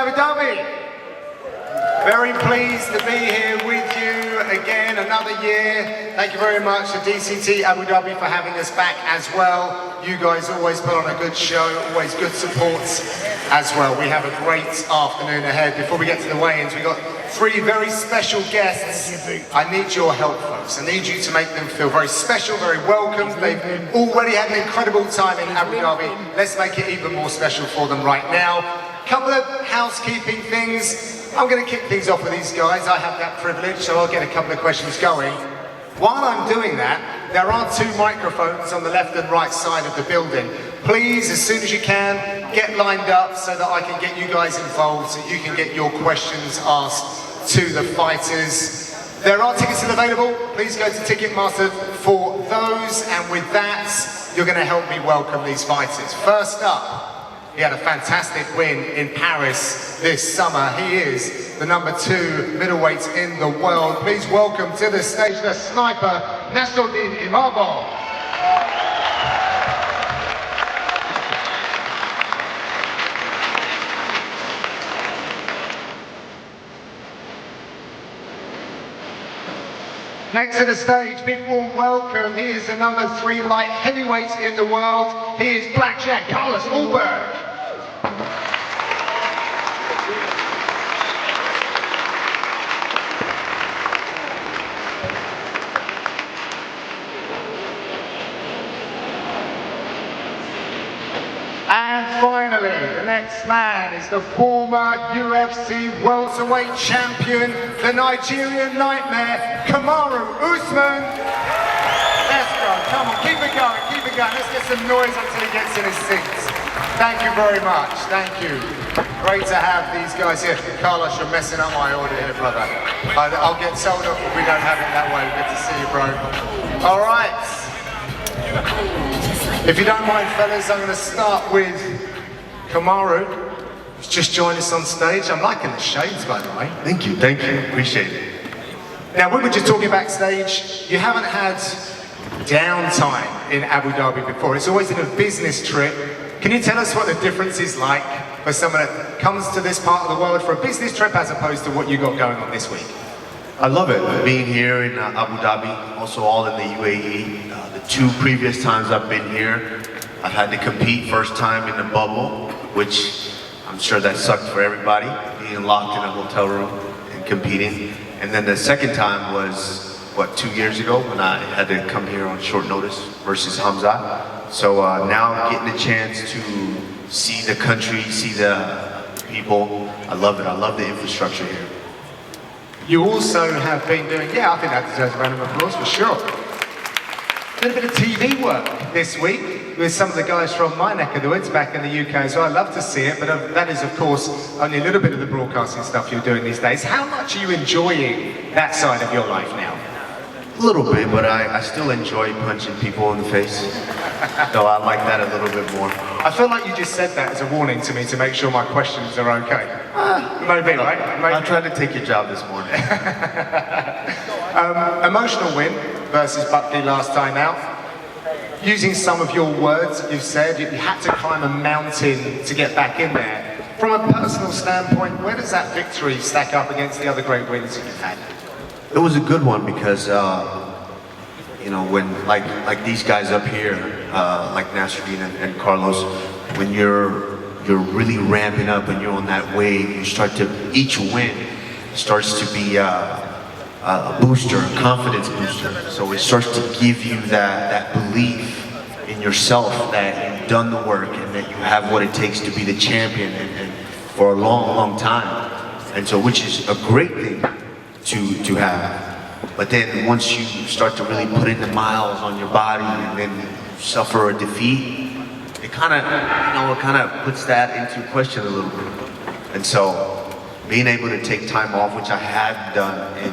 Abu Dhabi. Very pleased to be here with you again, another year. Thank you very much to DCT Abu Dhabi for having us back as well. You guys always put on a good show, always good support as well. We have a great afternoon ahead. Before we get to the weigh-ins, we've got 3 very special guests. I need your help, folks. I need you to make them feel very special, very welcome. They've already had an incredible time in Abu Dhabi. Let's make it even more special for them right now. Couple of housekeeping things. I'm going to kick things off with these guys. I have that privilege, so I'll get a couple of questions going. While I'm doing that, there are 2 microphones on the left and right side of the building. Please, as soon as you can, get lined up so that I can get you guys involved, so you can get your questions asked to the fighters. There are tickets still available. Please go to Ticketmaster for those, and with that, you're going to help me welcome these fighters. First up, he had a fantastic win in Paris this summer. He is the #2 middleweight in the world. Please welcome to the stage the sniper, Nassourdine Imavov. Next to the stage, big warm welcome. He is the #3 light heavyweight in the world. He is Blackjack Carlos Ulberg. And finally, the next man is the former UFC welterweight champion, the Nigerian nightmare, Kamaru Usman. Let's go, come on, keep it going, keep it going. Let's get some noise until he gets in his seat. Thank you very much, thank you. Great to have these guys here. Carlos, you're messing up my order here, brother. I'll get told off if we don't have it that way. Good to see you, bro. All right. If you don't mind, fellas, I'm going to start with Kamaru. He's just joined us on stage. I'm liking the shades, by the way. Thank you, appreciate it. Now, we were just talking backstage. You haven't had downtime in Abu Dhabi before. It's always been a business trip. Can you tell us what the difference is like for someone that comes to this part of the world for a business trip as opposed to what you got going on this week? I love it, being here in Abu Dhabi, also all in the UAE. The 2 previous times I've been here, I've had to compete. First time in the bubble, which I'm sure that sucked for everybody, being locked in a hotel room and competing. And then the second time was, what, 2 years ago when I had to come here on short notice versus Hamza. So now I'm getting a chance to see the country, see the people. I love it, I love the infrastructure here. You also have been doing, I think that deserves a round of applause for sure. A little bit of TV work this week with some of the guys from my neck of the woods back in the UK, so I love to see it, but that is of course only a little bit of the broadcasting stuff you're doing these days. How much are you enjoying that side of your life now? A little bit, but I still enjoy punching people in the face. So I like that a little bit more. I feel like you just said that as a warning to me to make sure my questions are okay. Maybe, right? Maybe. I tried to take your job this morning. Emotional win versus Buckley last time out. Using some of your words, you've said you had to climb a mountain to get back in there. From a personal standpoint, where does that victory stack up against the other great wins that you've had? It was a good one because, you know, when like these guys up here, like Nassourdine and Carlos, when you're really ramping up and you're on that wave, you start to, each win starts to be a booster, a confidence booster. So it starts to give you that belief in yourself that you've done the work and that you have what it takes to be the champion and for a long time. And so, which is a great thing to have. But then once you start to really put in the miles on your body and then suffer a defeat, it kind of puts that into question a little bit. And so being able to take time off, which I have done in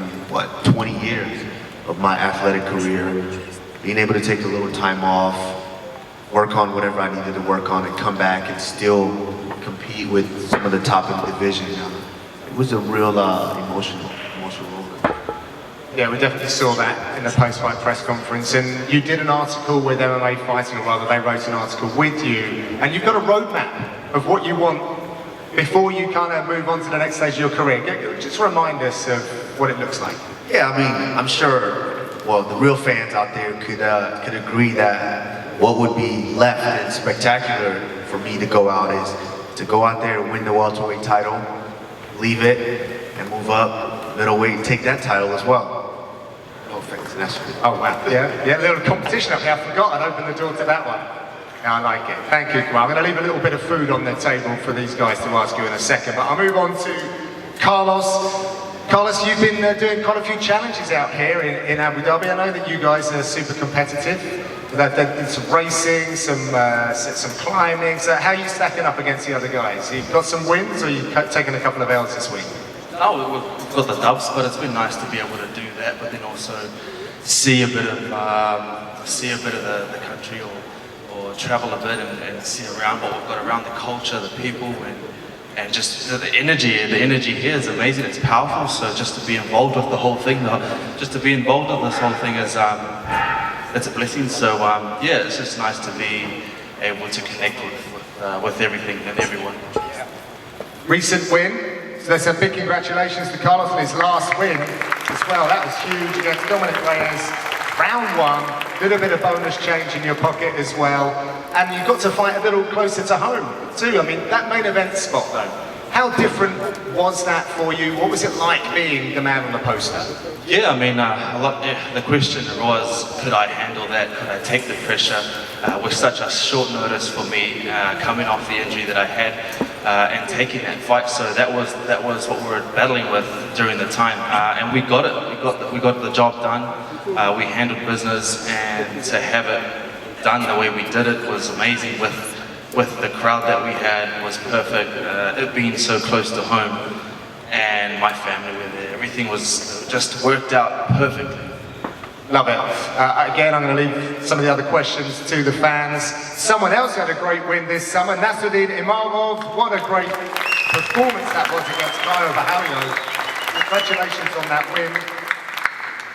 20 years of my athletic career, being able to take a little time off, work on whatever I needed to work on and come back and still compete with some of the top in the division. It was a real emotional moment. Yeah, we definitely saw that in the post-fight press conference, and you did an article with MMA Fighting, or rather they wrote an article with you, and you've got a roadmap of what you want before you kind of move on to the next stage of your career? Just remind us of what it looks like. Yeah, I mean, I'm sure, well, the real fans out there could agree that what would be left and spectacular for me to go out is to go out there, win the welterweight title, leave it, and move up middleweight and take that title as well. No offense, Nassourdine. Oh wow, yeah, a little competition up here. I forgot I'd opened the door to that one. Yeah, I like it. Thank you, Kamaru. I'm going to leave a little bit of food on the table for these guys to ask you in a second, but I'll move on to Carlos. Carlos, you've been doing quite a few challenges out here in Abu Dhabi. I know that you guys are super competitive. There's some racing, some climbing. So how are you stacking up against the other guys? You've got some wins, or you've taken a couple of L's this week? Oh, we've got the dubs, but it's been nice to be able to do that. But then also see a bit of the country, or travel a bit and see around what we've got around, the culture, the people, and just the energy here is amazing. It's powerful. So just to be involved with the whole thing, just to be involved with this whole thing is it's a blessing. So yeah, it's just nice to be able to connect with everything and everyone. Recent win. So there's a big congratulations to Carlos on his last win as well. That was huge against Dominic Reyes. Round one, a little bit of bonus change in your pocket as well. And you got to fight a little closer to home too. I mean, that main event spot though, how different was that for you? What was it like being the man on the poster? Yeah, I mean, the question was, could I handle that? Could I take the pressure? With such a short notice for me, coming off the injury that I had, and taking that fight. So that was what we were battling with during the time, and we got it. We got the job done. We handled business, and to have it done the way we did it was amazing. With the crowd that we had was perfect. It being so close to home, and my family were there. Everything was just worked out perfectly. Love it. Again, I'm going to leave some of the other questions to the fans. Someone else had a great win this summer, Nassourdine Imavov. What a great performance that was against Caio Borralho. Congratulations on that win.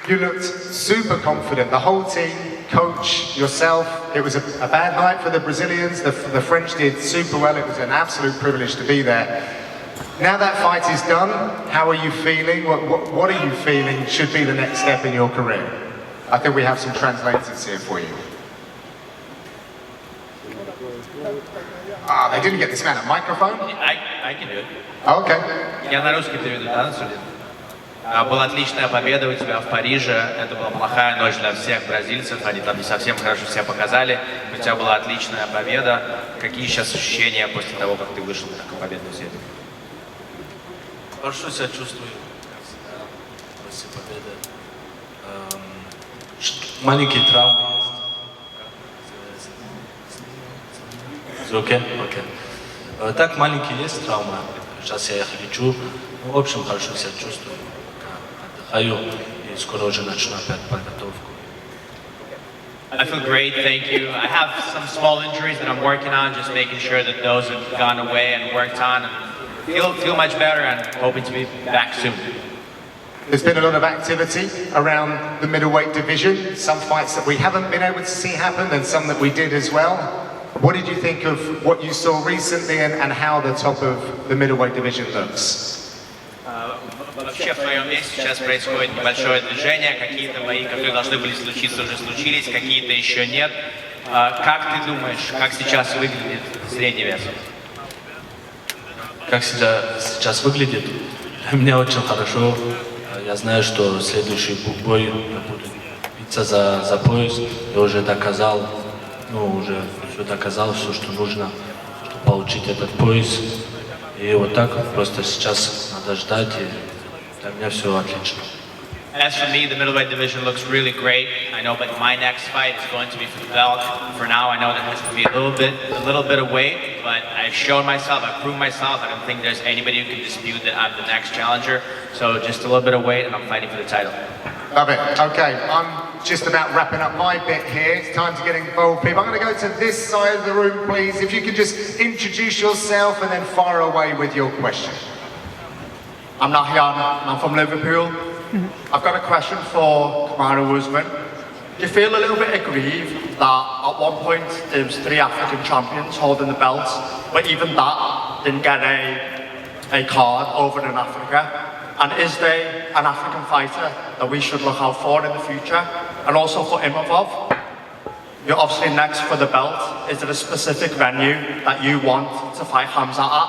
You looked super confident. The whole team, coach, yourself. It was a bad night for the Brazilians. The French did super well. It was an absolute privilege to be there. Now that fight is done, how are you feeling? What are you feeling should be the next step in your career? I think we have some translators here for you. They didn't get this man a microphone? I can do it. Okay. Я на русский переведу, да, Насsourdine? Была отличная победа у тебя в Париже. Это была плохая ночь для всех бразильцев. Они там не совсем хорошо себя показали. У тебя была отличная победа. Какие сейчас ощущения после того, как ты вышел на такую победную серию? Хорошо себя чувствую после победы. Маленькие травмы есть. Окей. Так, маленькие есть травмы. Сейчас я их лечу. Ну, в общем, хорошо себя чувствую. Отдыхаю и скоро уже начну опять подготовку. I feel great, thank you. I have some small injuries that I'm working on, just making sure that those have gone away and worked on, and feel much better and hoping to be back soon. There's been a lot of activity around the middleweight division. Some fights that we haven't been able to see happen and some that we did as well. What did you think of what you saw recently and how the top of the middleweight division looks? Вообще в твоем месте сейчас происходит небольшое движение, какие-то бои, которые должны были случиться, уже случились, какие-то еще нет. Как ты думаешь, как сейчас выглядит средний вес? Как сейчас выглядит? Для меня очень хорошо. Я знаю, что следующий бой я буду биться за пояс. Я уже доказал, уже все доказал, все, что нужно, чтобы получить этот пояс. И вот так просто сейчас надо ждать, и для меня все отлично. As for me, the middleweight division looks really great. I know, but my next fight is going to be for the belt. For now, I know there has to be a little bit of weight, but I've shown myself, I've proved myself. I don't think there's anybody who can dispute that I'm the next challenger. So just a little bit of weight, and I'm fighting for the title. Love it. Okay, I'm just about wrapping up my bit here. It's time to get involved, people. I'm going to go to this side of the room, please. If you could just introduce yourself and then fire away with your question. I'm Nahyan, I'm from Liverpool. I've got a question for Kamaru Usman. you feel a little bit aggrieved that at one point there was 3 African champions holding the belts, but even that didn't get a card over in Africa? And is there an African fighter that we should look out for in the future? And also for Imavov, you're obviously next for the belt. Is there a specific venue that you want to fight Hamza at?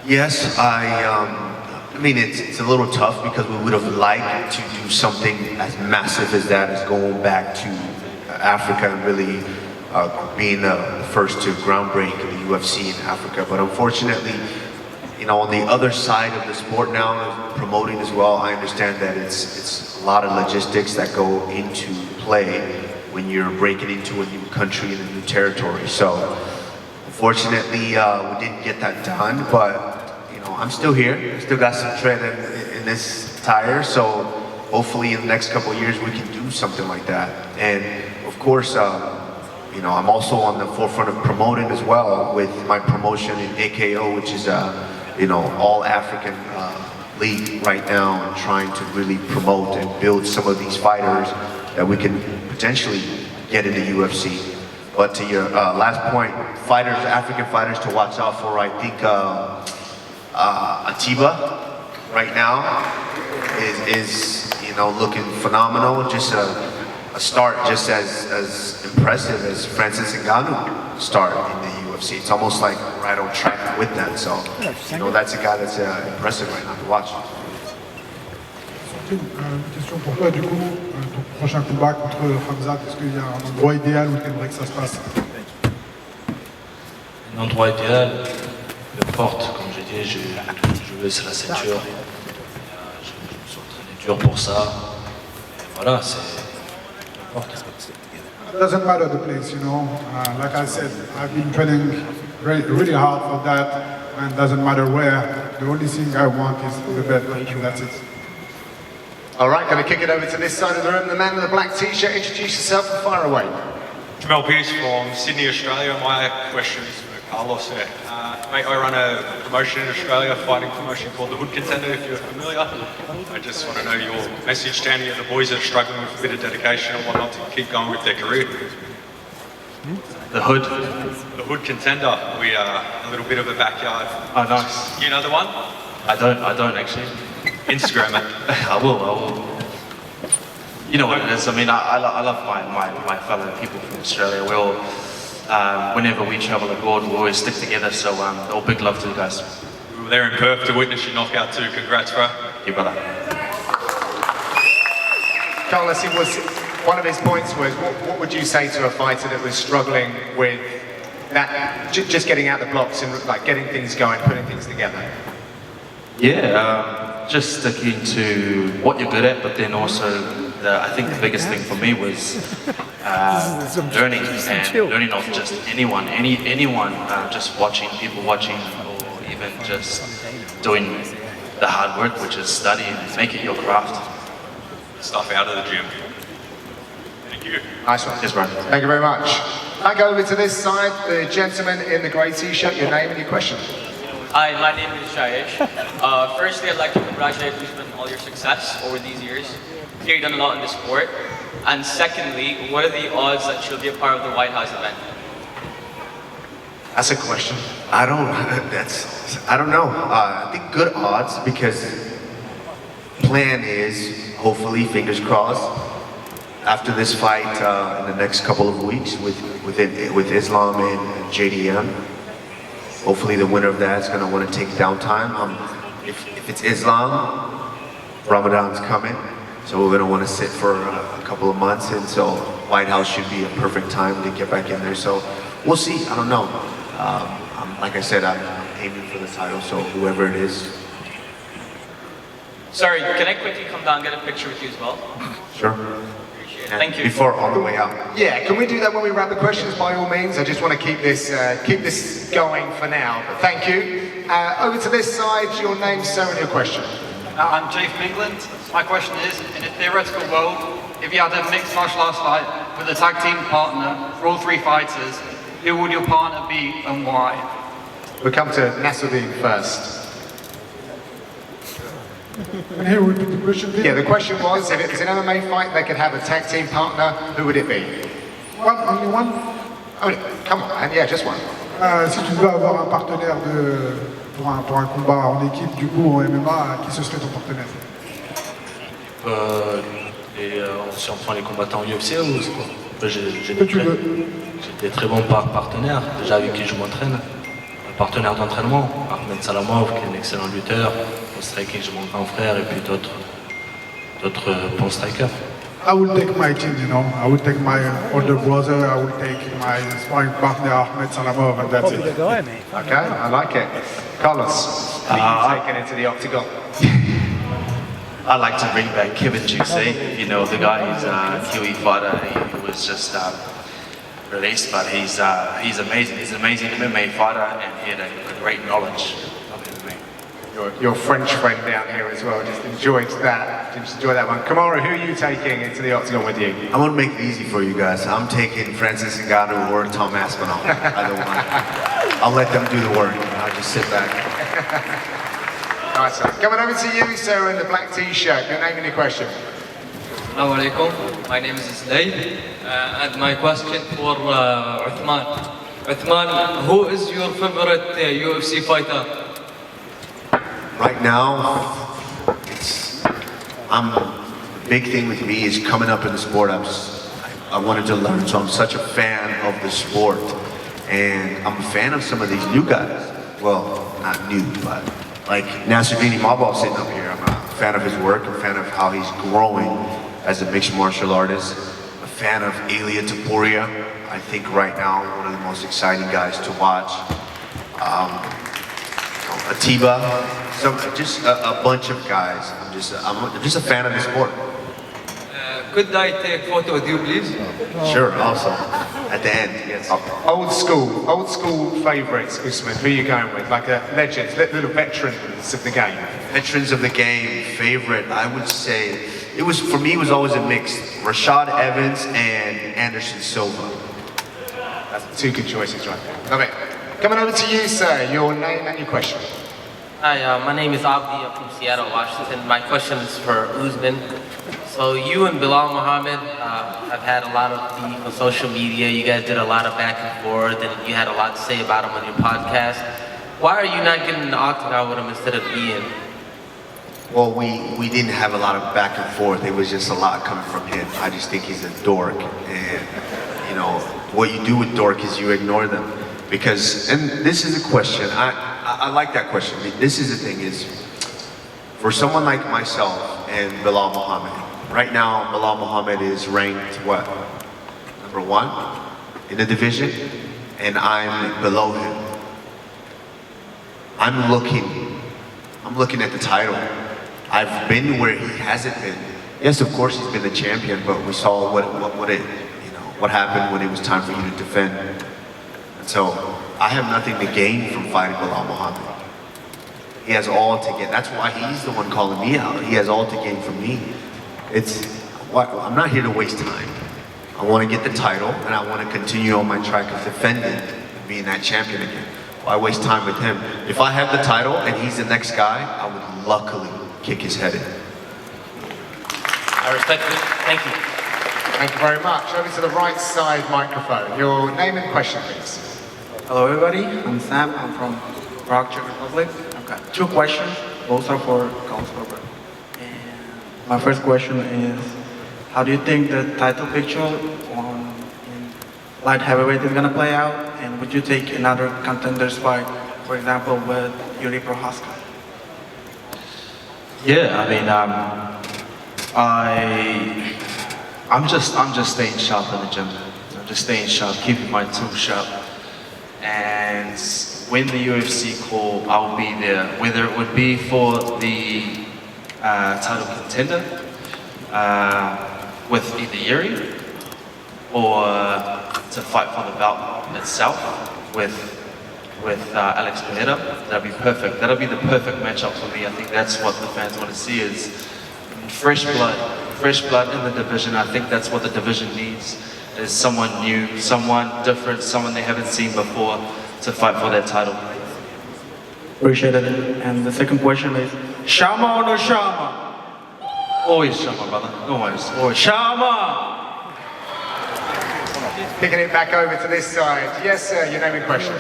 Yes, I mean, it's a little tough because we would have liked to do something as massive as that, as going back to Africa and really being the first to groundbreak the UFC in Africa. But unfortunately, you know, on the other side of the sport now, promoting as well, I understand that it's a lot of logistics that go into play when you're breaking into a new country and a new territory. So unfortunately, we didn't get that done, but you know, I'm still here. Still got some tread in this tire, so hopefully in the next couple of years we can do something like that. And of course, you know, I'm also on the forefront of promoting as well with my promotion in AKO, which is you know, all African league right now, and trying to really promote and build some of these fighters that we can potentially get into UFC. But to your last point, fighters, African fighters to watch out for, I think Atiba right now is you know, looking phenomenal. Just a start just as impressive as Francis Ngannou start in the UFC. It's almost like right on track with that. So you know, that's a guy that's impressive right now to watch. Une question pour toi, du coup, ton prochain combat contre Hamza, est-ce qu'il y a un endroit idéal où tu aimerais que ça se passe? Un endroit idéal, peu importe, comme j'ai dit, je veux c'est la ceinture. Je me suis entraîné dur pour ça. Et voilà, c'est peu importe. It doesn't matter the place, you know. Like I said, I've been training really hard for that, and it doesn't matter where. The only thing I want is the belt, and that's it. All right, going to kick it over to this side of the room. The man in the black t-shirt, introduce yourself and fire away. Jamal Pearce from Sydney, Australia. My question is for Carlos here. Mate, I run a promotion in Australia, fighting promotion called The Hood Contender, if you're familiar. I just want to know your message to any of the boys that are struggling with a bit of dedication and whatnot to keep going with their career. The Hood. The Hood Contender. We are a little bit of a backyard. Oh, nice. You know the one? I don't actually. Instagram it. I will. You know what it is. I mean, I love my fellow people from Australia. We all, whenever we travel abroad, we always stick together. So, all big love to you guys. We were there in Perth to witness your knockout too. Congrats, bro. You brother. Carlos, it was one of his points was, what would you say to a fighter that was struggling with that, just getting out the blocks and like getting things going, putting things together? Yeah, just sticking to what you're good at, but then also I think the biggest thing for me was learning of just anyone, just watching people watching, or even just doing the hard work, which is study and make it your craft. Stuff out of the gym. Thank you. Nice one. Yes, bro. Thank you very much. I go over to this side, the gentleman in the grey t-shirt, your name and your question. Hi, my name is Shayesh. Firstly, I'd like to congratulate you on all your success over these years. You've done a lot in the sport. And secondly, what are the odds that you'll be a part of the White House event? That's a question. I don't know. I think good odds, because plan is, hopefully, fingers crossed, after this fight in the next couple of weeks with Islam and JDM. Hopefully the winner of that is going to want to take downtime. If it's Islam, Ramadan's coming, so we're going to want to sit for a couple of months, and so White House should be a perfect time to get back in there. So we'll see. I don't know. Like I said, I'm aiming for the title, so whoever it is. Sorry, can I quickly come down and get a picture with you as well? Sure. Appreciate it. Thank you. Before on the way out. Yeah, can we do that when we wrap the questions by all means? I just want to keep this going for now. But thank you. Over to this side, your name, sir, and your question. I'm Jay from England. My question is, in a theoretical world, if you had a mixed martial arts fight with a tag team partner for all 3 fighters, who would your partner be and why? We'll come to Nassourdine first. Can you repeat the question, please? Yeah, the question was, if it was an MMA fight, they could have a tag team partner, who would it be? One, only one? Oh, come on, man. Yeah, just one. Si tu dois avoir un partenaire pour un combat en équipe, du coup, en MMA, qui ce serait ton partenaire? Si on prend les combattants UFC ou c'est quoi? J'ai Que tu veux. des très bons partenaires, déjà avec qui je m'entraîne. Un partenaire d'entraînement, Ahmed Salamov, qui est un excellent lutteur. Au striking, j'ai mon grand frère et puis d'autres bons strikers. I will take my team, you know. I will take my older brother, I will take my sparring partner, Ahmed Salamov, and that's it. Okay, I like it. Carlos, are you taking it to the octagon? I'd like to bring back Kevin Juicy. You know, the guy, he's a Kiwi fighter. He was just released, but he's amazing. He's an amazing MMA fighter, and he had a great knowledge of MMA. Your French friend down here as well just enjoyed that. Just enjoy that one. Kamaru, who are you taking into the octagon with you? I'm gonna make it easy for you guys. I'm taking Francis Ngannou or Tom Aspinall. Either one. I'll let them do the work. I'll just sit back. Nice one. Coming over to you, sir, in the black t-shirt. Your name and your question. Assalamu alaikum. My name is Slade, and my question for Uthman. Uthman, who is your favorite UFC fighter? Right now, big thing with me is coming up in the sport. I wanted to learn, so I'm such a fan of the sport, and I'm a fan of some of these new guys. Well, not new, but like Nassourdine Imavov sitting up here. I'm a fan of his work. I'm a fan of how he's growing as a mixed martial artist. A fan of Ilia Topuria. I think right now one of the most exciting guys to watch. Atiba, just a bunch of guys. I'm just a fan of the sport. Could I take a photo with you, please? Sure, awesome. At the end, yes. Old school favourites, Usman. Who are you going with? Like legends, little veterans of the game. Veterans of the game, favorite, I would say, for me, it was always a mix. Rashad Evans and Anderson Silva. That's two good choices right there. Love it. Coming over to you, sir. Your name and your question. Hi, my name is Abdi. I'm from Seattle, Washington. My question is for Usman. So you and Belal Muhammad have had a lot of beef on social media. You guys did a lot of back and forth, and you had a lot to say about him on your podcast. Why are you not getting in the octagon with him instead of Ian? Well, we didn't have a lot of back and forth. It was just a lot coming from him. I just think he's a dork, and you know what you do with dork is you ignore them. Because, and this is a question, I like that question. This is the thing is, for someone like myself and Belal Muhammad, right now Belal Muhammad is ranked what? #1 in the division, and I'm below him. I'm looking at the title. I've been where he hasn't been. Yes, of course he's been the champion, but we saw what happened when it was time for you to defend. And so I have nothing to gain from fighting Belal Muhammad. He has all to gain. That's why he's the one calling me out. He has all to gain from me. I'm not here to waste time. I want to get the title, and I want to continue on my track of defending and being that champion again. Why waste time with him? If I have the title and he's the next guy, I would luckily kick his head in. I respect it. Thank you. Thank you very much. Over to the right side microphone. Your name and question, please. Hello everybody, I'm Sam, I'm from Prague, Czech Republic. I've got 2 questions, both are for Carlos Ulberg. And my first question is, how do you think the title picture in light heavyweight is going to play out? And would you take another contender's fight, for example, with Yuri Prohaska? Yeah, I mean, I'm just staying sharp in the gym. I'm just staying sharp, keeping my tools sharp. And when the UFC call, I'll be there. Whether it would be for the title contender with either Yuri, or to fight for the belt itself with Alex Pereira, that'd be perfect. That'll be the perfect matchup for me. I think that's what the fans want to see is fresh blood in the division. I think that's what the division needs, is someone new, someone different, someone they haven't seen before to fight for that title. Appreciate it. And the second question is, Shama or no Shama? Always Shama, brother. Always. Shama! Picking it back over to this side. Yes, sir, your name and question.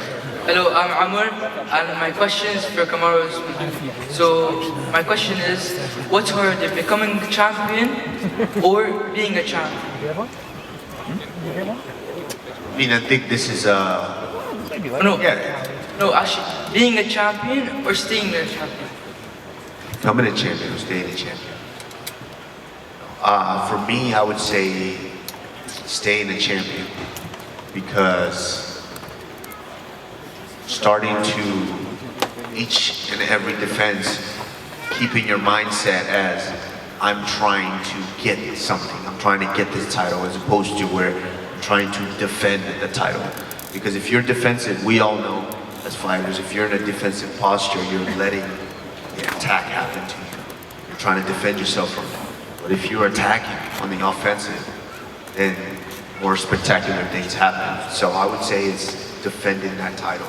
Hello, I'm Amr, and my question is for Kamaru Usman. So, my question is, what's harder, becoming a champion or being a champion? I mean, I think this is No, actually, being a champion or staying a champion? becoming a champion or staying a champion. For me, I would say staying a champion, because starting to each and every defense, keeping your mindset as I'm trying to get something, I'm trying to get this title, as opposed to where I'm trying to defend the title. Because if you're defensive, we all know as fighters, if you're in a defensive posture, you're letting the attack happen to you. You're trying to defend yourself from it. But if you're attacking on the offensive, then more spectacular things happen. So I would say it's defending that title.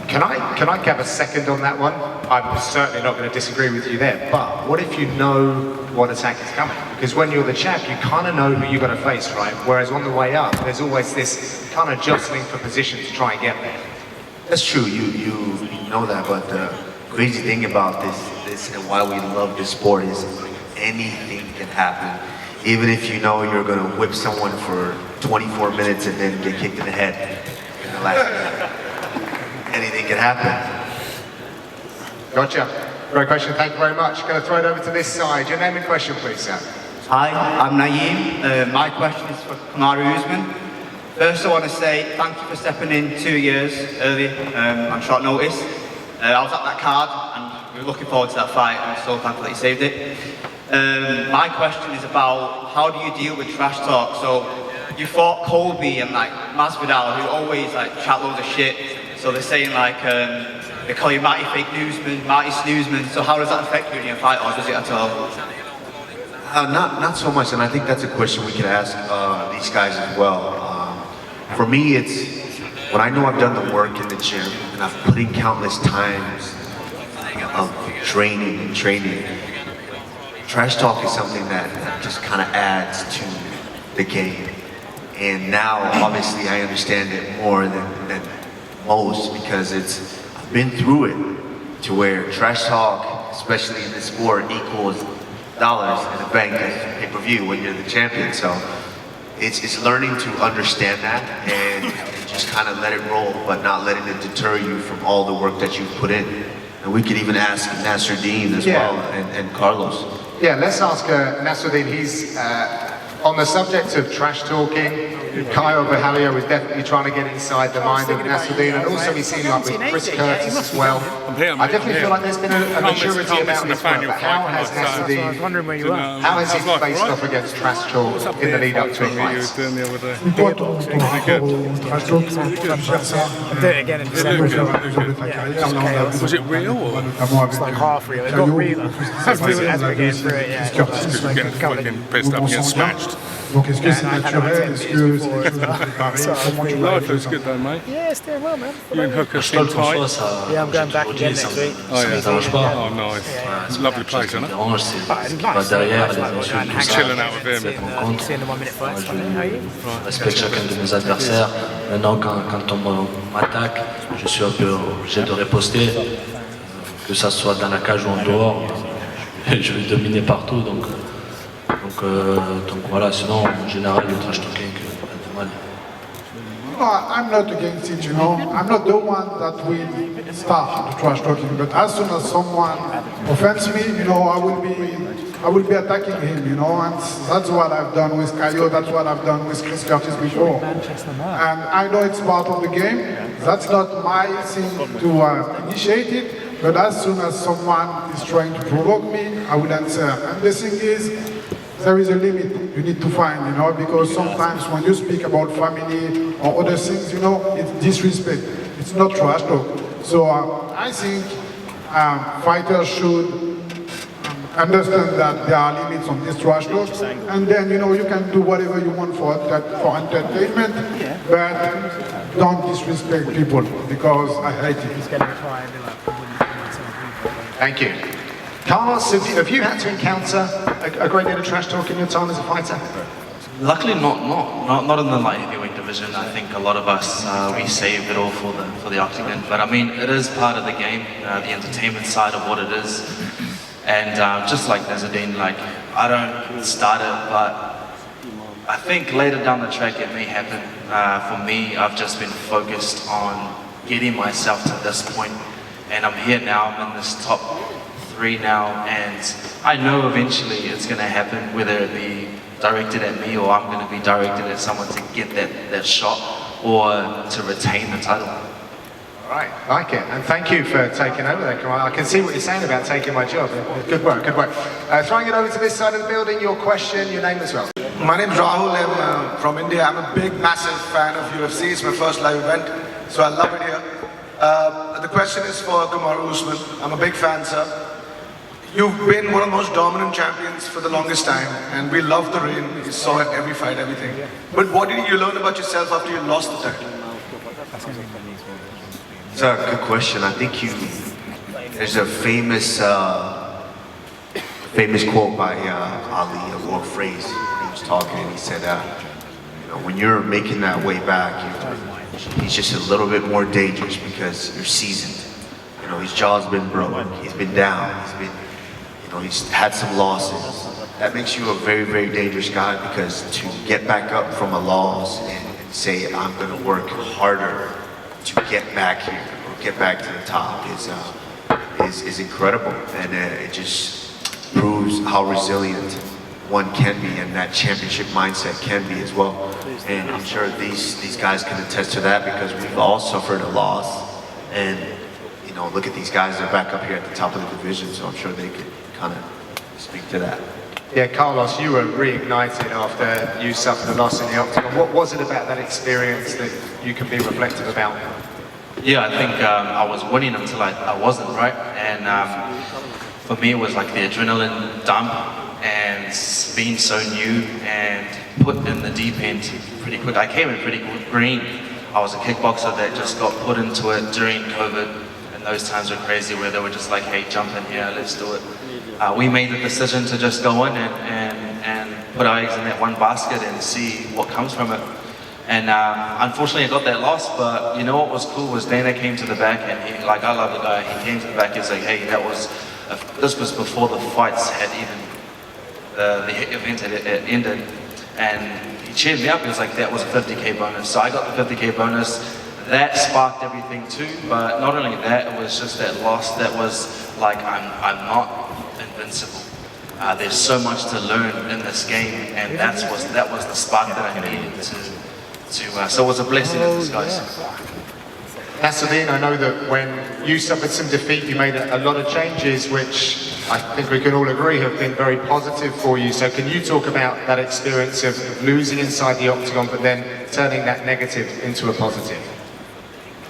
Can I have a second on that one? I'm certainly not going to disagree with you there, but what if you know what attack is coming? Because when you're the champ, you kind of know who you're going to face, right? Whereas on the way up, there's always this kind of jostling for position to try and get there. That's true, you know that, but the crazy thing about this and why we love this sport is anything can happen. Even if you know you're going to whip someone for 24 minutes and then get kicked in the head in the last minute. Anything can happen. Gotcha. Great question, thank you very much. Going to throw it over to this side. Your name and question, please, sir. Hi, I'm Naeem. My question is for Kamaru Usman. First, I want to say thank you for stepping in 2 years early on short notice. I was at that card and we were looking forward to that fight. I'm so thankful that you saved it. My question is about how do you deal with trash talk? So you fought Colby and like Masvidal, who always like chat loads of shit. So they're saying like they call you Marty Fake Newsman, Marty Snoozman. So how does that affect you in your fight, or does it at all? Not so much, and I think that's a question we can ask these guys as well. For me, it's when I know I've done the work in the gym and I've put in countless times of training. Trash talk is something that just kind of adds to the game. And now, obviously, I understand it more than most, because I've been through it to where trash talk, especially in this sport, equals dollars in the bank at pay-per-view when you're the champion. So it's learning to understand that and just kind of let it roll, but not letting it deter you from all the work that you've put in. And we could even ask Nassourdine as well, and Carlos. Yeah, let's ask Nassourdine. He's on the subject of trash talking. Kyle Bahalio was definitely trying to get inside the mind of Nassourdine, and also we see like with Chris Curtis as well. I definitely feel like there's been a maturity about this work, but how has Nassourdine, how has he faced off against trash talk in the lead up to a fight? Do it again in December. Was it real or? It's like half real. It got real as we were getting through it, yeah. Getting fucking pissed up, getting smashed. Donc est-ce que c'est naturel? Est-ce que c'est quelque chose de préparé? Comment tu vas? Life looks good though, mate. Yeah, it's doing well, man. You and Hooker seem tight. Yeah, I'm going back again next week. Oh yeah. Oh nice. It's a lovely place, isn't it? Chilling out with him. Seeing the 1 minute fights. How are you? Je respecte chacun de mes adversaires. Maintenant, quand on m'attaque, je suis un peu obligé de riposter, que ça soit dans la cage ou en dehors. Je vais dominer partout, donc voilà. Sinon, en général, le trash talking, pas de mal. I'm not against it, you know. I'm not the one that will start the trash talking, but as soon as someone offends me, you know, I will be attacking him, you know, and that's what I've done with Kayo, that's what I've done with Chris Curtis before. And I know it's part of the game. That's not my thing to initiate it, but as soon as someone is trying to provoke me, I will answer. And the thing is, there is a limit you need to find, you know, because sometimes when you speak about family or other things, you know, it's disrespect. It's not trash talk. So I think fighters should understand that there are limits on this trash talk, and then you can do whatever you want for entertainment, but don't disrespect people because I hate it. Thank you. Carlos, have you had to encounter a great deal of trash talk in your time as a fighter? Luckily, not in the light heavyweight division. I think a lot of us we save it all for the octagon. But I mean, it is part of the game, the entertainment side of what it is. And just like Nassourdine, like I don't start it, but I think later down the track it may happen. For me, I've just been focused on getting myself to this point, and I'm here now. I'm in this top 3 now, and I know eventually it's going to happen, whether it be directed at me or I'm going to be directed at someone to get that shot or to retain the title. All right, like it, and thank you for taking over there, Kamaru. I can see what you're saying about taking my job. Good work, good work. Throwing it over to this side of the building, your question, your name as well. My name is Rahul, I'm from India. I'm a big, massive fan of UFC. It's my first live event, so I love it here. The question is for Kamaru Usman. I'm a big fan, sir. You've been one of the most dominant champions for the longest time, and we love the reign. We saw it every fight, everything. But what did you learn about yourself after you lost the title? It's a good question. I think there's a famous quote by Ali, or phrase. He was talking and he said, when you're making that way back, he's just a little bit more dangerous because you're seasoned. His jaw's been broken. He's been down. He's had some losses. That makes you a very, very dangerous guy, because to get back up from a loss and say, I'm going to work harder to get back here or get back to the top is incredible, and it just proves how resilient one can be, and that championship mindset can be as well. And I'm sure these guys can attest to that, because we've all suffered a loss, and look at these guys, they're back up here at the top of the division, so I'm sure they could kind of speak to that. Yeah, Carlos, you were reignited after you suffered a loss in the octagon. What was it about that experience that you can be reflective about? Yeah, I think I was winning until I wasn't, right? And for me, it was like the adrenaline dump and being so new and put in the deep end pretty quick. I came in pretty green. I was a kickboxer that just got put into it during COVID, and those times were crazy where they were just like, hey, jump in here, let's do it. We made the decision to just go in and put our eggs in that one basket and see what comes from it. And unfortunately I got that loss, but you know what was cool was Dana came to the back, and he, like, I love the guy, he came to the back, he was like, hey, this was before the fights had even, the event had ended, and he cheered me up. He was like, that was a 50K bonus. So I got the 50K bonus. That sparked everything too, but not only that, it was just that loss that was like, I'm not invincible. There's so much to learn in this game, and that was the spark that I needed to so it was a blessing in disguise. Nassourdine, I know that when you suffered some defeat, you made a lot of changes, which I think we can all agree have been very positive for you. So can you talk about that experience of losing inside the octagon, but then turning that negative into a positive?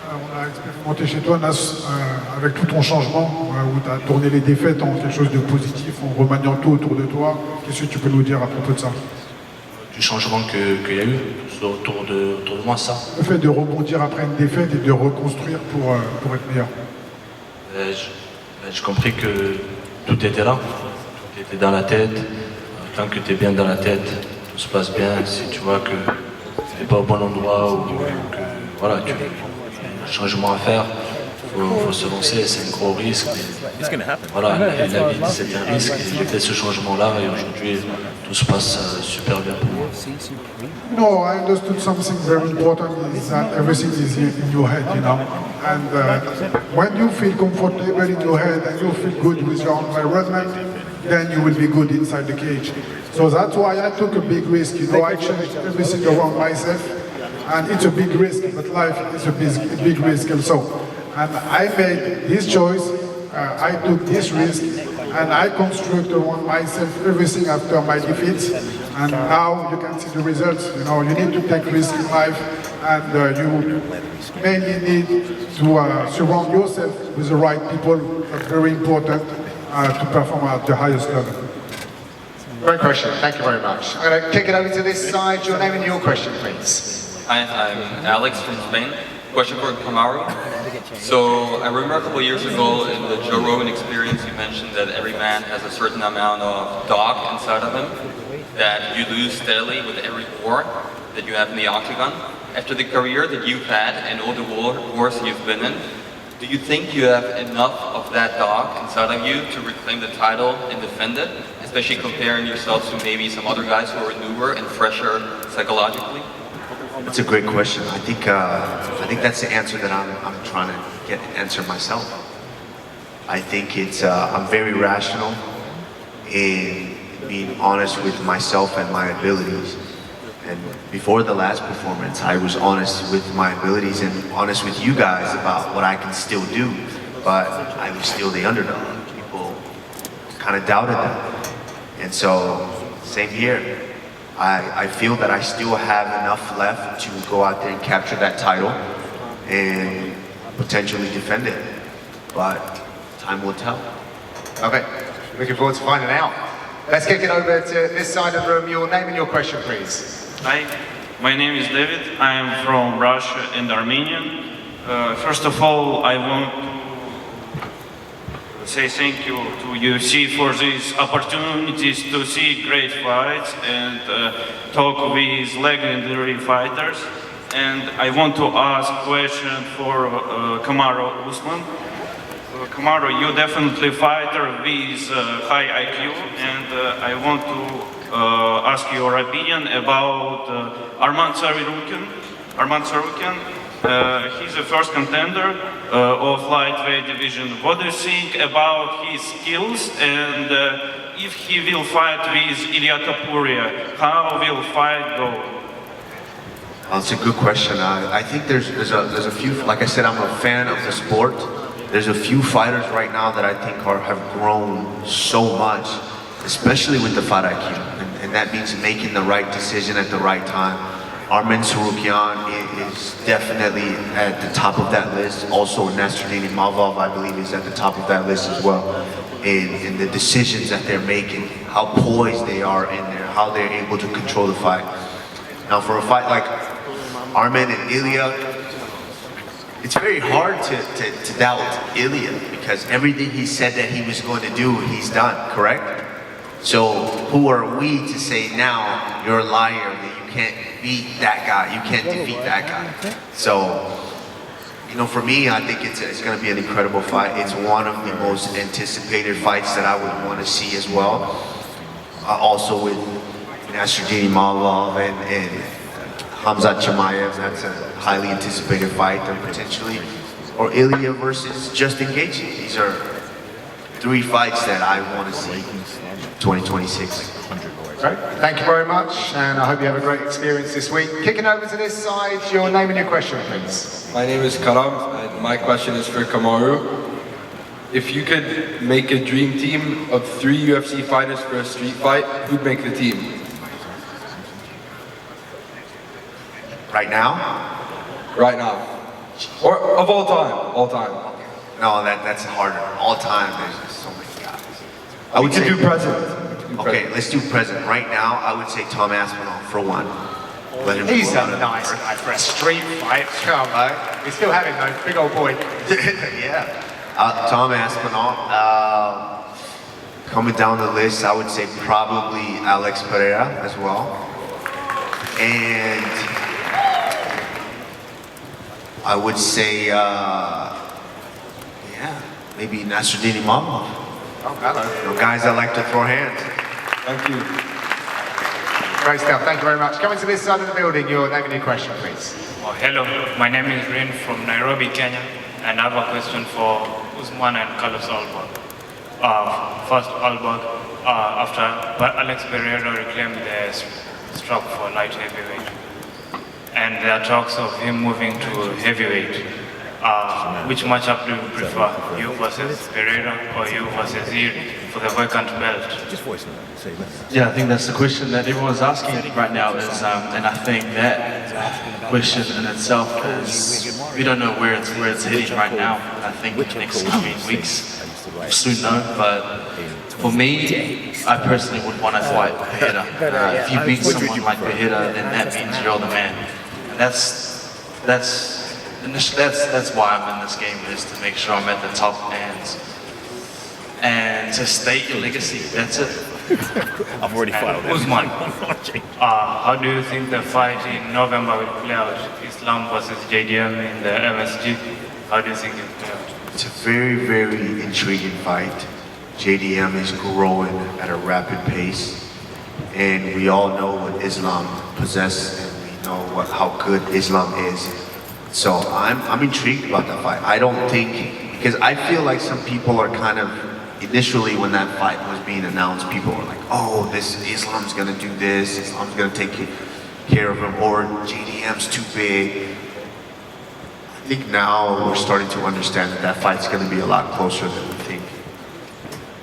On a expérimenté chez toi, Nas, avec tout ton changement, où tu as tourné les défaites en quelque chose de positif, en remaniant tout autour de toi. Qu'est-ce que tu peux nous dire à propos de ça? Du changement qu'il y a eu autour de moi, ça. Le fait de rebondir après une défaite et de reconstruire pour être meilleur. J'ai compris que tout était là, tout était dans la tête. Tant que tu es bien dans la tête, tout se passe bien. Si tu vois que tu n'es pas au bon endroit ou que voilà, tu as un changement à faire, il faut se lancer, c'est un gros risque. Voilà, la vie c'est un risque, et j'ai fait ce challenge-là et aujourd'hui tout se passe super bien pour moi. No, I understood something very important is that everything is in your head, and when you feel comfortable in your head and you feel good with your environment, then you will be good inside the cage. So that's why I took a big risk, I changed everything around myself, and it's a big risk, but life is a big risk also. And I made this choice, I took this risk, and I constructed around myself everything after my defeats, and now you can see the results. You need to take risks in life, and you mainly need to surround yourself with the right people. That's very important. to perform at the highest level. Great question, thank you very much. I'm going to kick it over to this side. Your name and your question, please. Hi, I'm Alex from Spain. Question for Kamaru. So I remember a couple of years ago in the Joe Rogan experience, you mentioned that every man has a certain amount of DORK inside of him that you lose steadily with every war that you have in the octagon. After the career that you've had and all the wars you've been in, do you think you have enough of that DORK inside of you to reclaim the title and defend it, especially comparing yourself to maybe some other guys who are newer and fresher psychologically? That's a great question. I think that's the answer that I'm trying to answer myself. I think it's I'm very rational in being honest with myself and my abilities. And before the last performance, I was honest with my abilities and honest with you guys about what I can still do. But I was still the underdog. People kind of doubted that. And so, same here. I feel that I still have enough left to go out there and capture that title and potentially defend it. But time will tell. Okay, looking forward to finding out. Let's kick it over to this side of the room. Your name and your question, please. Hi, my name is David. I am from Russia and Armenia. First of all, I want to say thank you to UFC for these opportunities to see great fights and talk with legendary fighters. And I want to ask a question for Kamaru Usman. Kamaru, you definitely fighter with high IQ, and I want to ask your opinion about Arman Tsarukyan. He's the first contender of lightweight division. What do you think about his skills, and if he will fight with Ilya Topuria, how will fight go? Well, it's a good question. I think there's a few, like I said, I'm a fan of the sport. There's a few fighters right now that I think have grown so much, especially with the fight IQ. And that means making the right decision at the right time. Arman Tsarukyan is definitely at the top of that list. Also, Nassourdine Imavov, I believe, is at the top of that list as well. In the decisions that they're making, how poised they are in there, how they're able to control the fight. Now, for a fight like Arman and Ilya, it's very hard to doubt Ilya because everything he said that he was going to do, he's done, correct? So who are we to say now you're a liar, that you can't beat that guy, you can't defeat that guy? So, you know, for me, I think it's going to be an incredible fight. It's one of the most anticipated fights that I would want to see as well. Also with Nassourdine Imavov and Khamzat Chimaev, that's a highly anticipated fight, and potentially, or Ilya versus Justin Gaethje. These are three fights that I want to see 2026. Great, thank you very much, and I hope you have a great experience this week. Kicking over to this side, your name and your question, please. My name is Karam, and my question is for Kamaru. If you could make a dream team of 3 UFC fighters for a street fight, who'd make the team? Right now? Right now. Or of all time, all time. No, that's harder. All time, there's just so many guys. We could do present. Okay, let's do present. Right now, I would say Tom Aspinall for one. Let him He's go a nice guy for a street fight. Come on, we still have him though, big old boy. Yeah. Tom Aspinall. Coming down the list, I would say probably Alex Pereira as well. And I would say, maybe Nassourdine Imavov. Oh, hello. You know, guys that like to throw hands. Thank you. Great stuff, thank you very much. Coming to this side of the building, your name and your question, please. Oh, hello, my name is Rin from Nairobi, Kenya, and I have a question for Usman and Carlos Ulberg. First, Ulberg, after Alex Pereira reclaimed the strap for light heavyweight, and there are talks of him moving to heavyweight. Which matchup do you prefer, you versus Pereira or you versus Iri for the vacant belt? Yeah, I think that's the question that everyone's asking right now is, and I think that question in itself is, we don't know where it's heading right now. I think in the next coming weeks, soon know, but for me, I personally would want to fight Pereira. If you beat someone like Pereira, then that means you're the man. And that's why I'm in this game, is to make sure I'm at the top and to state your legacy. That's it. I've already filed Usman, how do you think the fight in November will play out? Islam versus JDM in the MSG. How do you think it will play out? It's a very, very intriguing fight. JDM is growing at a rapid pace, and we all know what Islam possesses, and we know how good Islam is. So I'm intrigued about that fight. I don't think, because I feel like some people are kind of, initially when that fight was being announced, people were like, oh, Islam's gonna do this, Islam's gonna take care of him, or JDM's too big. I think now we're starting to understand that fight's gonna be a lot closer than we think.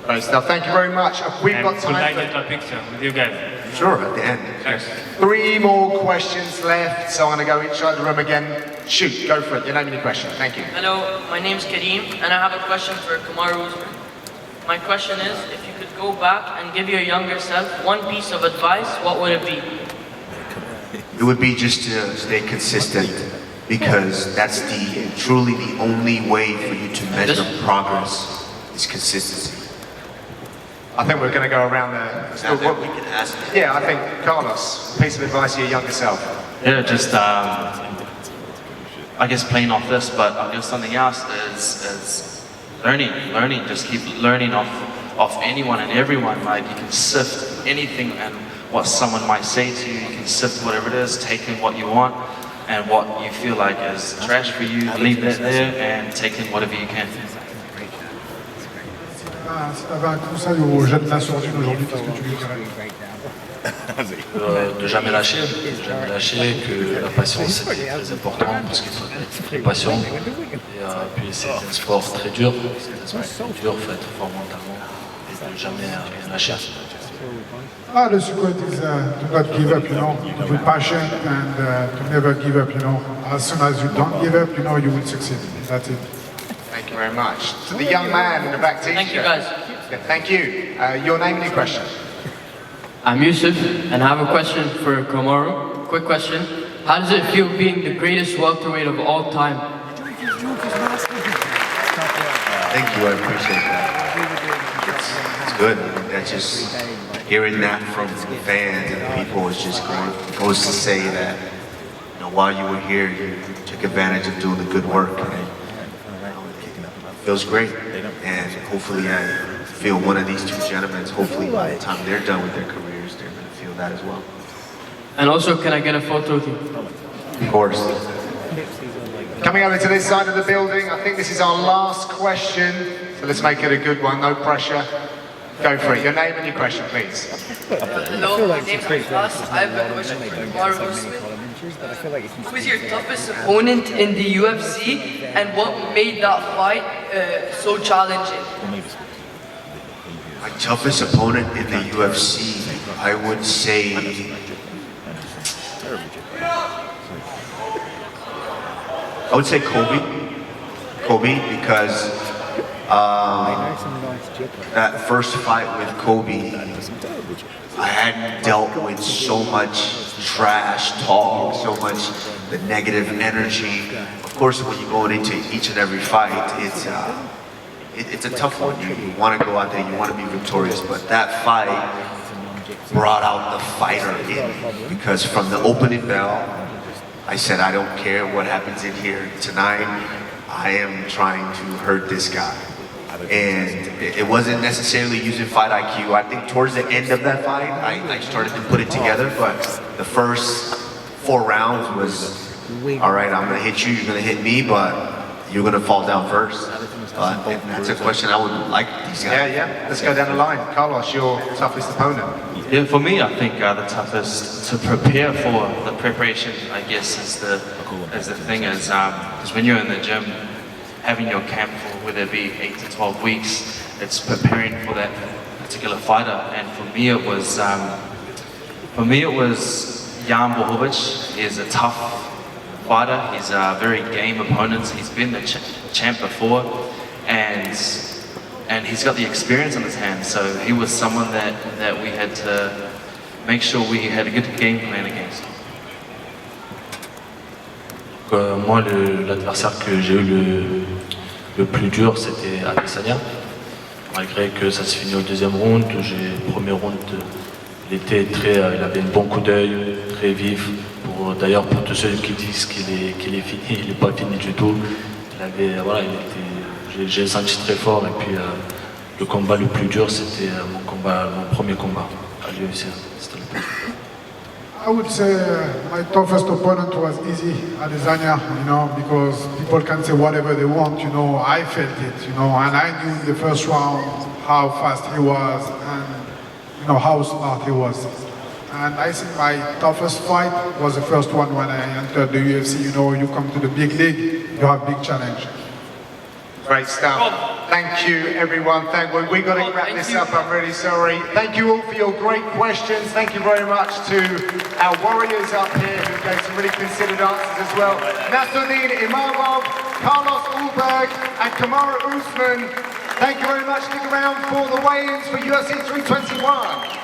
Great stuff, thank you very much. We've got Could I time get a picture with you guys? Sure, at the end. Thanks. 3 more questions left, so I'm going to go inside the room again. Shoot, go for it. Your name and your question. Thank you. Hello, my name's Kareem, and I have a question for Kamaru Usman. My question is, if you could go back and give your younger self one piece of advice, what would it be? It would be just to stay consistent, because that's truly the only way for you to measure progress is consistency. I think we're going to go around there. We can ask. Yeah, I think, Carlos, piece of advice to your younger self. Yeah, just I guess playing off this, but I guess something else is learning. Just keep learning off anyone and everyone. Like, you can sift anything and what someone might say to you. You can sift whatever it is, take in what you want, and what you feel like is trash for you, leave that there, and take in whatever you can. Si tu avais un conseil aux jeunes Nassourdine aujourd'hui, qu'est-ce que tu lui dirais? De jamais lâcher, que la patience c'est très important, parce qu'il faut être très patient. Et puis c'est un sport très dur, il faut être fort mentalement et de jamais rien lâcher. The secret is to not give up, to be patient and to never give up, As soon as you don't give up, you will succeed. That's it. Thank you very much. To the young man in the back team. Thank you, guys. Yeah, thank you. Your name and your question. I'm Yusuf, and I have a question for Kamaru. Quick question. How does it feel being the greatest welterweight of all time? Thank you, I appreciate that. It's good. That's just hearing that from fans and people is just goes to say that while you were here, you took advantage of doing the good work. And, it feels great, and hopefully I feel one of these two gentlemen, hopefully by the time they're done with their careers, they're going to feel that as well. And also, can I get a photo with you? Of course. Coming over to this side of the building, I think this is our last question, so let's make it a good one, no pressure. Go for it. Your name and your question, please. Hello, my name is Abbas. I have a question for Kamaru Usman. Who is your toughest opponent in the UFC, and what made that fight so challenging? My toughest opponent in the UFC, I would say, Kobe, because that first fight with Kobe, I hadn't dealt with so much trash talk, so much the negative energy. Of course, when you're going into each and every fight, it's a tough one. You want to go out there, you want to be victorious, but that fight brought out the fighter in me, because from the opening bell, I said, I don't care what happens in here tonight, I am trying to hurt this guy. And it wasn't necessarily using fight IQ. I think towards the end of that fight, I started to put it together, but the first 4 rounds was, all right, I'm gonna hit you, you're gonna hit me, but you're gonna fall down first. But that's a question I would like these guys. Yeah. Let's go down the line. Carlos, your toughest opponent. Yeah, for me, I think the toughest to prepare for the preparation, I guess, is the thing is when you're in the gym, having your camp for whether it be 8 to 12 weeks, it's preparing for that particular fighter. And for me, it was Jan Bohovic. He's a tough fighter. He's a very game opponent. He's been the champ before, and and he's got the experience on his hands. So he was someone that we had to make sure we had a good game plan against. Moi, l'adversaire que j'ai eu le plus dur, c'était Adesanya. Malgré que ça se finit au deuxième round, le premier round, il avait un bon coup d'œil, très vif. D'ailleurs, pour tous ceux qui disent qu'il est fini, il n'est pas fini du tout. J'ai senti très fort, et puis le combat le plus dur, c'était mon premier combat à l'UFC. I would say my toughest opponent was easy, Adesanya, because people can say whatever they want, I felt it, and I knew in the first round how fast he was and, how smart he was. And I think my toughest fight was the first one when I entered the UFC, you come to the big league, you have big challenge. Great stuff. Thank you, everyone. We've got to wrap this up. I'm really sorry. Thank you all for your great questions. Thank you very much to our warriors up here who gave some really considered answers as well. Nassourdine, Imavov, Carlos Ulberg, and Kamaru Usman. Thank you very much. Stick around for the weigh-ins for UFC 321.